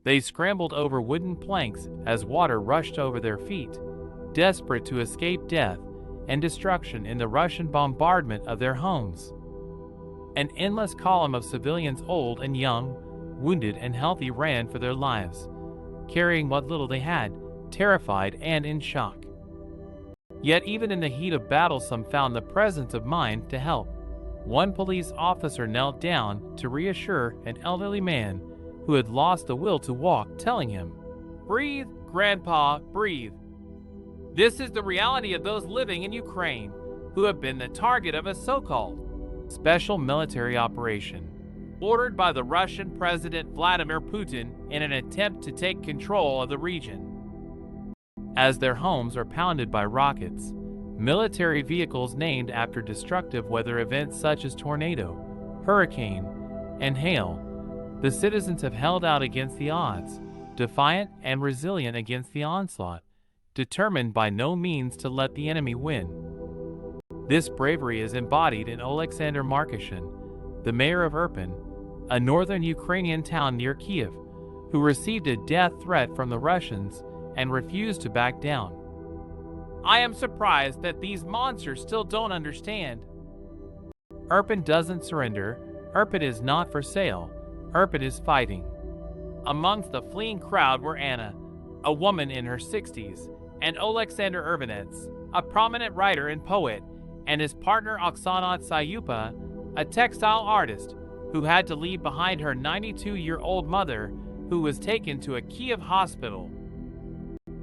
They scrambled over wooden planks as water rushed over their feet, desperate to escape death and destruction in the Russian bombardment of their homes. An endless column of civilians, old and young, wounded and healthy, ran for their lives, carrying what little they had, terrified and in shock. Yet even in the heat of battle, some found the presence of mind to help. One police officer knelt down to reassure an elderly man who had lost the will to walk, telling him, "Breathe, Grandpa, breathe. This is the reality of those living in Ukraine who have been the target of a so-called special military operation ordered by the Russian President Vladimir Putin in an attempt to take control of the region." As their homes are pounded by rockets, military vehicles named after destructive weather events such as tornado, hurricane, and hail, the citizens have held out against the odds, defiant and resilient against the onslaught, determined by no means to let the enemy win. This bravery is embodied in Alexander Markishin, the mayor of Irpin, a northern Ukrainian town near Kyiv, who received a death threat from the Russians and refused to back down. "I am surprised that these monsters still don't understand. Irpin doesn't surrender. Irpin is not for sale. Irpin is fighting." Amongst the fleeing crowd were Anna, a woman in her 60s, and Alexander Irvinets, a prominent writer and poet, and his partner Oksana Tsayupa, a textile artist who had to leave behind her 92-year-old mother, who was taken to a Kyiv hospital.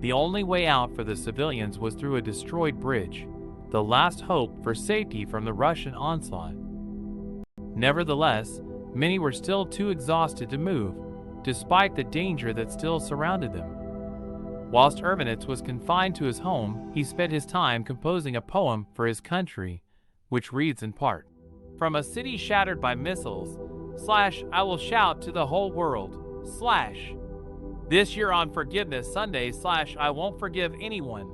The only way out for the civilians was through a destroyed bridge, the last hope for safety from the Russian onslaught. Nevertheless, many were still too exhausted to move, despite the danger that still surrounded them. Whilst Irvinets was confined to his home, he spent his time composing a poem for his country, which reads in part, "From a city shattered by missiles, / I will shout to the whole world, / this year on Forgiveness Sunday, / I won't forgive anyone,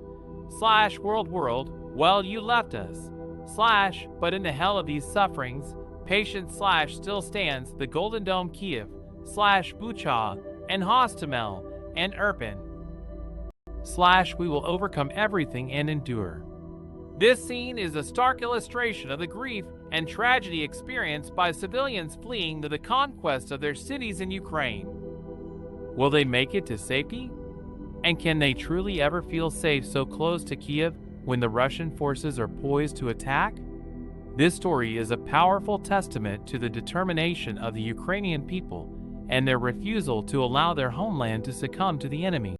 / world, well, you left us, / but in the hell of these sufferings, patient / still stands the Golden Dome, Kyiv, / Bucha, and Hostomel, and Irpin, / we will overcome everything and endure." This scene is a stark illustration of the grief and tragedy experienced by civilians fleeing to the conquest of their cities in Ukraine. Will they make it to safety? And can they truly ever feel safe so close to Kyiv when the Russian forces are poised to attack? This story is a powerful testament to the determination of the Ukrainian people and their refusal to allow their homeland to succumb to the enemy.